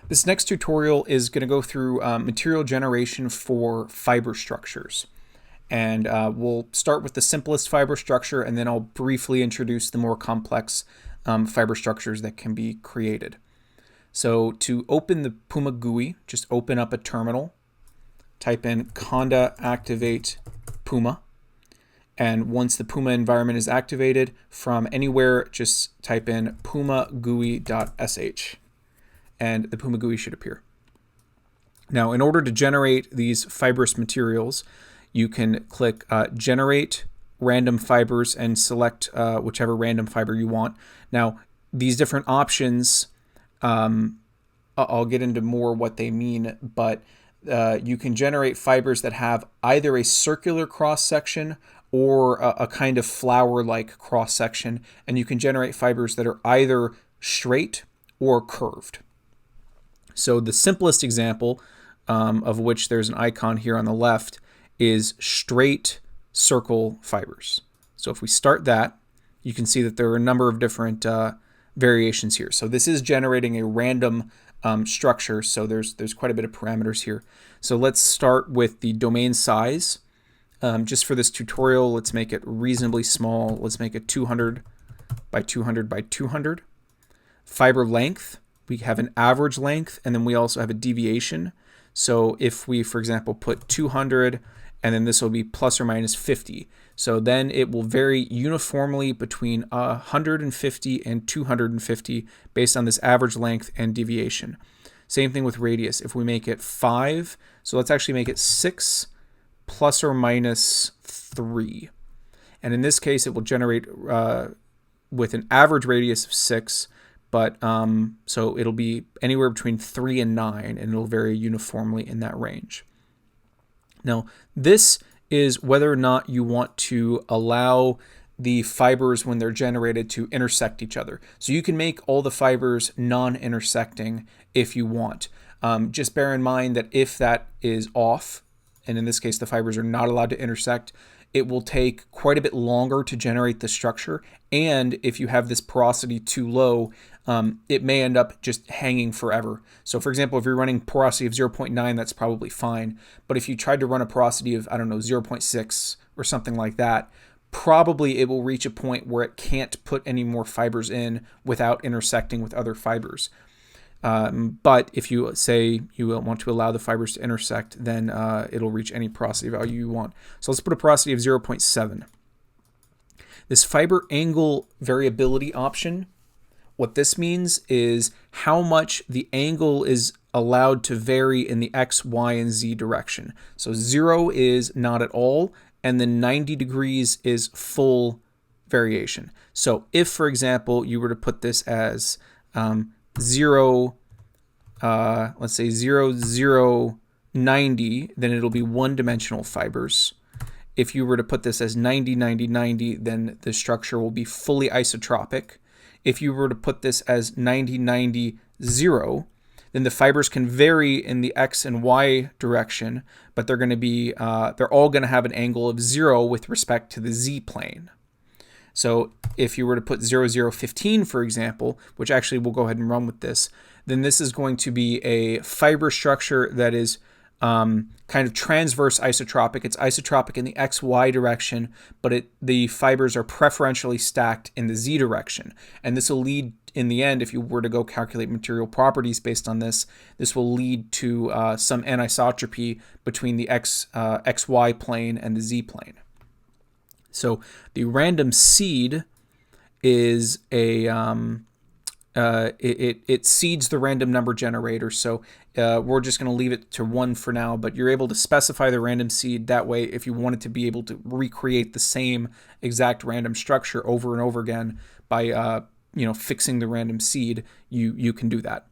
This next tutorial is going to go through material generation for fiber structures. And we'll start with the simplest fiber structure, and then I'll briefly introduce the more complex fiber structures that can be created. So to open the PuMA GUI, just open up a terminal, type in conda activate PuMA. And once the PuMA environment is activated, from anywhere, just type in PuMA GUI.sh. And the PuMA GUI should appear. Now, in order to generate these fibrous materials, you can click Generate Random Fibers and select whichever random fiber you want. Now, these different options, I'll get into more what they mean, but you can generate fibers that have either a circular cross-section or a kind of flower-like cross-section, and you can generate fibers that are either straight or curved. So the simplest example, of which there's an icon here on the left, is straight circle fibers. So if we start that, you can see that there are a number of different variations here. So this is generating a random structure, so there's quite a bit of parameters here. So let's start with the domain size. Just for this tutorial, let's make it reasonably small. Let's make it 200 by 200 by 200. Fiber length, we have an average length, and then we also have a deviation. So if we, for example, put 200, and then this will be plus or minus 50. So then it will vary uniformly between 150 and 250 based on this average length and deviation. Same thing with radius. If we make it 5, so let's actually make it 6 plus or minus 3. And in this case, it will generate with an average radius of 6, but so it'll be anywhere between 3 and 9, and it'll vary uniformly in that range. Now, this is whether or not you want to allow the fibers when they're generated to intersect each other. So you can make all the fibers non-intersecting if you want. Just bear in mind that if that is off, and in this case the fibers are not allowed to intersect, it will take quite a bit longer to generate the structure, and if you have this porosity too low, it may end up just hanging forever. So for example, if you're running porosity of 0.9, that's probably fine. But if you tried to run a porosity of, I don't know, 0.6 or something like that, probably it will reach a point where it can't put any more fibers in without intersecting with other fibers. But if you say you want to allow the fibers to intersect, then it'll reach any porosity value you want. So let's put a porosity of 0.7. This fiber angle variability option, what this means is how much the angle is allowed to vary in the X, Y, and Z direction. So 0 is not at all, and then 90 degrees is full variation. So if, for example, you were to put this as 0, let's say 0, 0, 90, then it'll be one-dimensional fibers. If you were to put this as 90, 90, 90, then the structure will be fully isotropic. If you were to put this as 90, 90, 0, then the fibers can vary in the X and Y direction, but they're going to be, they're all going to have an angle of 0 with respect to the Z plane. So if you were to put 0, 0, 15, for example, which actually we'll go ahead and run with this, then this is going to be a fiber structure that is kind of transverse isotropic. It's isotropic in the XY direction, but the fibers are preferentially stacked in the Z direction. And this will lead, in the end, if you were to go calculate material properties based on this, this will lead to some anisotropy between the XY plane and the Z plane. So the random seed is a it seeds the random number generator. So we're just going to leave it to 1 for now, but you're able to specify the random seed. That way, if you wanted to be able to recreate the same exact random structure over and over again by fixing the random seed, you can do that.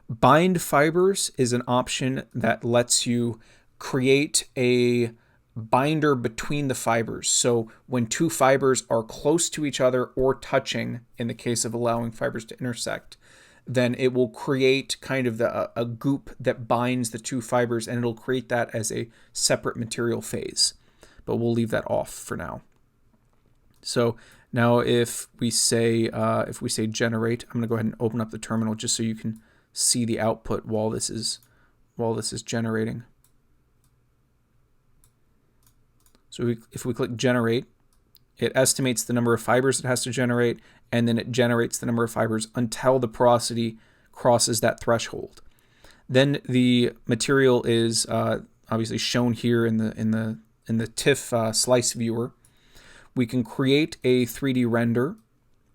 Bind fibers is an option that lets you create a binder between the fibers. So when two fibers are close to each other or touching, in the case of allowing fibers to intersect, then it will create kind of a goop that binds the two fibers, and it'll create that as a separate material phase. But we'll leave that off for now. So now if we say generate, I'm going to go ahead and open up the terminal just so you can see the output while this is generating. So if we click generate, it estimates the number of fibers it has to generate, and then it generates the number of fibers until the porosity crosses that threshold. Then the material is obviously shown here in the TIFF slice viewer. We can create a 3D render.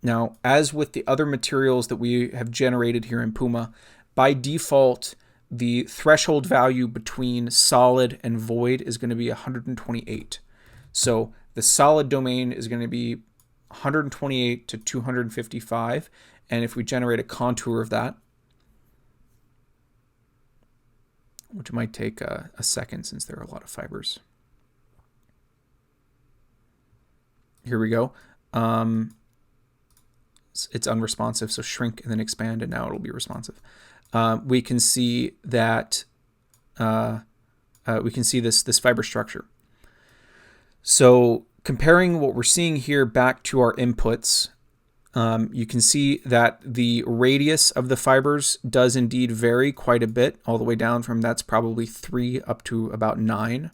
Now, as with the other materials that we have generated here in PuMA, by default, the threshold value between solid and void is going to be 128. So the solid domain is going to be 128 to 255. And if we generate a contour of that, which might take a second since there are a lot of fibers. Here we go. It's unresponsive, so shrink and then expand, and now it'll be responsive. We can see that we can see this fiber structure. So comparing what we're seeing here back to our inputs, you can see that the radius of the fibers does indeed vary quite a bit, all the way down from that's probably 3 up to about 9.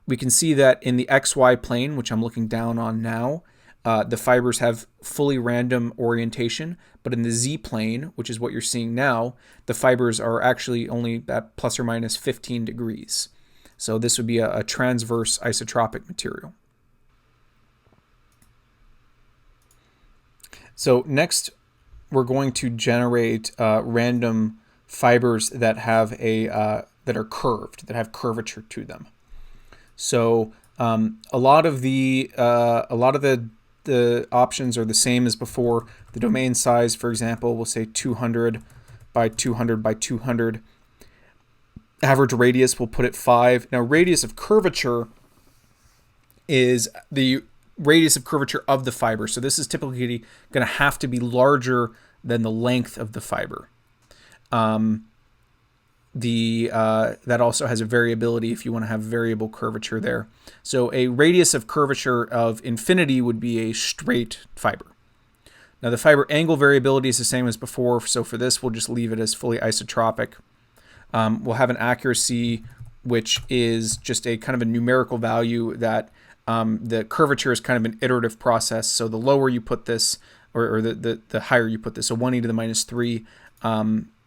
We can see that in the XY plane, which I'm looking down on now, the fibers have fully random orientation, but in the Z plane, which is what you're seeing now, the fibers are actually only at plus or minus 15 degrees. So this would be a transverse isotropic material. So next, we're going to generate random fibers that have that are curved, that have curvature to them. So a lot of the options are the same as before. The domain size, for example, we'll say 200 by 200 by 200. Average radius, we'll put it 5. Now, radius of curvature is the radius of curvature of the fiber. So this is typically going to have to be larger than the length of the fiber. That also has a variability if you want to have variable curvature there. So a radius of curvature of infinity would be a straight fiber. Now the fiber angle variability is the same as before, so for this we'll just leave it as fully isotropic. We'll have an accuracy which is just a kind of a numerical value that the curvature is kind of an iterative process. So the lower you put this, or the higher you put this, so 1e to the minus 3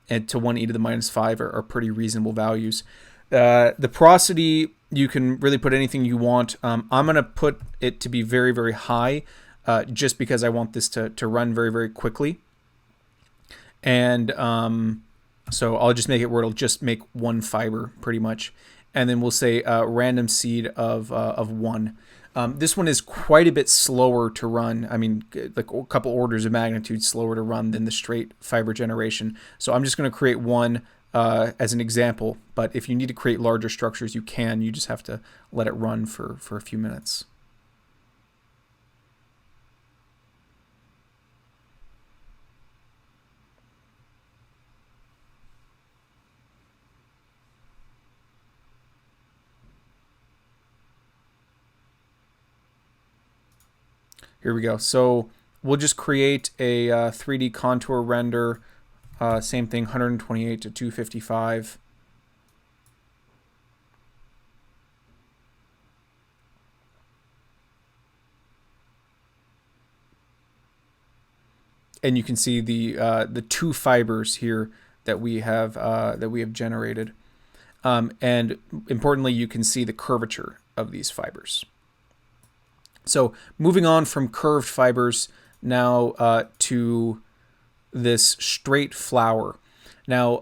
and to 1e to the minus 5 are pretty reasonable values. The porosity, you can really put anything you want. I'm going to put it to be very, very high just because I want this to run very, very quickly. And so I'll just make it where it'll just make one fiber pretty much. And then we'll say random seed of 1. This one is quite a bit slower to run. I mean, like a couple orders of magnitude slower to run than the straight fiber generation. So I'm just going to create one as an example. But if you need to create larger structures, you can. You just have to let it run for a few minutes. Here we go. So we'll just create a 3D contour render. Same thing, 128 to 255. And you can see the 2 fibers here that we have generated. And importantly, you can see the curvature of these fibers. So moving on from curved fibers now to this straight flower. Now,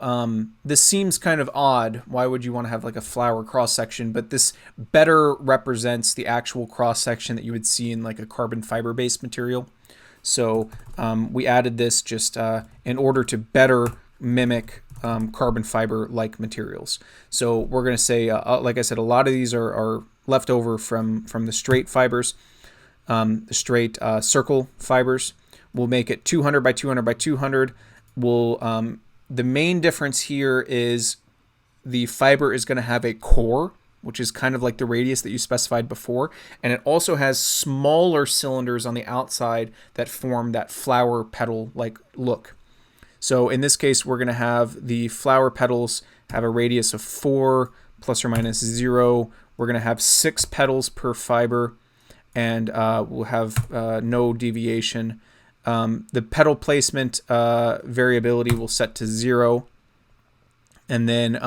this seems kind of odd. Why would you want to have like a flower cross-section? But this better represents the actual cross-section that you would see in like a carbon fiber-based material. So we added this just in order to better mimic carbon fiber-like materials. So we're going to say, like I said, a lot of these are left over from the straight fibers. The straight circle fibers. We'll make it 200 by 200 by 200. The main difference here is the fiber is going to have a core, which is kind of like the radius that you specified before, and it also has smaller cylinders on the outside that form that flower petal-like look. So in this case, we're going to have the flower petals have a radius of 4 plus or minus 0. We're going to have 6 petals per fiber, and we'll have no deviation. The petal placement variability will set to 0. And then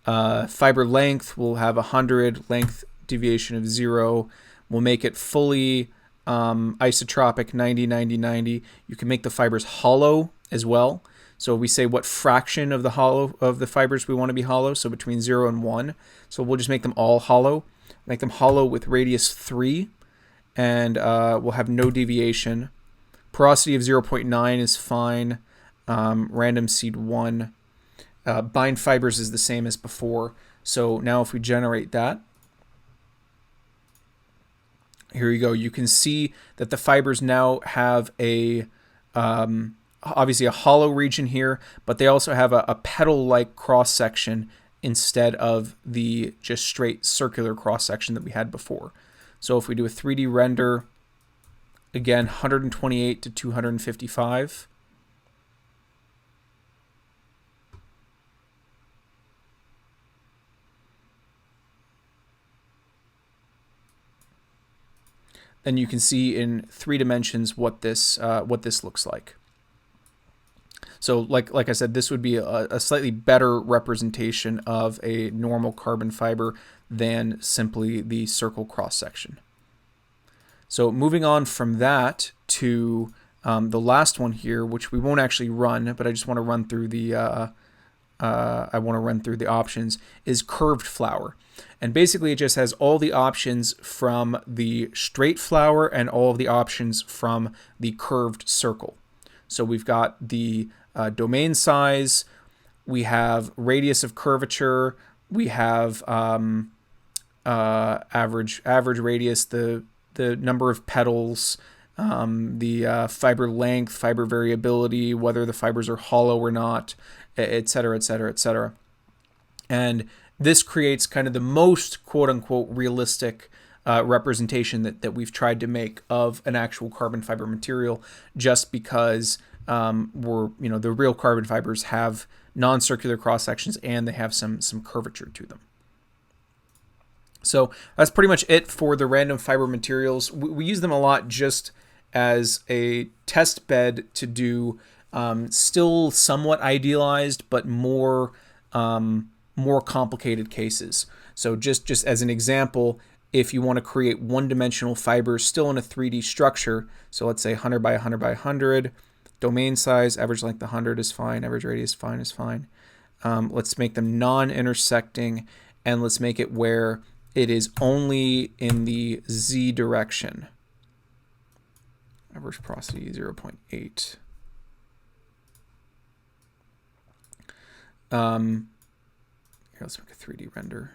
fiber length will have 100, length deviation of 0. We'll make it fully isotropic, 90, 90, 90. You can make the fibers hollow as well. So we say what fraction of the fibers we want to be hollow, so between 0 and 1. So we'll just make them all hollow. Make them hollow with radius 3, and we'll have no deviation. Porosity of 0.9 is fine. Random seed 1. Bind fibers is the same as before. So now if we generate that, here you go. You can see that the fibers now have a obviously a hollow region here, but they also have a petal-like cross-section instead of the just straight circular cross-section that we had before. So if we do a 3D render, again, 128 to 255. Then you can see in 3 dimensions what this looks like. So like I said, this would be a slightly better representation of a normal carbon fiber than simply the circle cross section. So moving on from that to the last one here, which we won't actually run, but I just want to run through the options, is curved flower. And basically it just has all the options from the straight flower and all of the options from the curved circle. So we've got the domain size, we have radius of curvature, we have average radius, the number of petals, the fiber length, fiber variability, whether the fibers are hollow or not, etc., etc., etc. And this creates kind of the most quote-unquote realistic representation that we've tried to make of an actual carbon fiber material, just because the real carbon fibers have non-circular cross sections and they have some curvature to them. So that's pretty much it for the random fiber materials. We use them a lot just as a test bed to do still somewhat idealized but more complicated cases. So just as an example, if you want to create one-dimensional fibers still in a 3D structure, so let's say 100 by 100 by 100, domain size, average length 100 is fine, average radius is fine. Let's make them non-intersecting, and let's make it where it is only in the Z direction. Average porosity 0.8. Here, let's make a 3D render.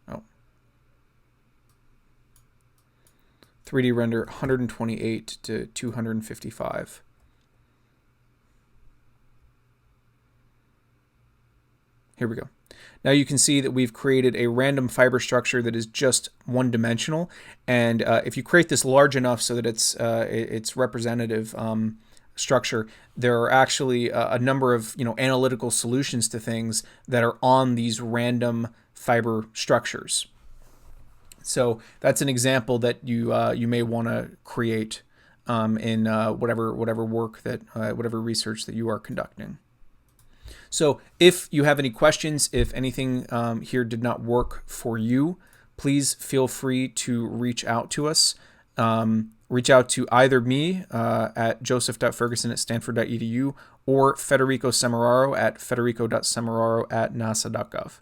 Oh. 3D render 128 to 255. Here we go. Now you can see that we've created a random fiber structure that is just one-dimensional, and if you create this large enough so that it's representative structure, there are actually a number of analytical solutions to things that are on these random fiber structures. So that's an example that you may want to create in whatever work that whatever research that you are conducting. So if you have any questions, if anything here did not work for you, please feel free to reach out to us. Reach out to either me at joseph.ferguson@stanford.edu or Federico Semeraro at federico.semeraro@nasa.gov.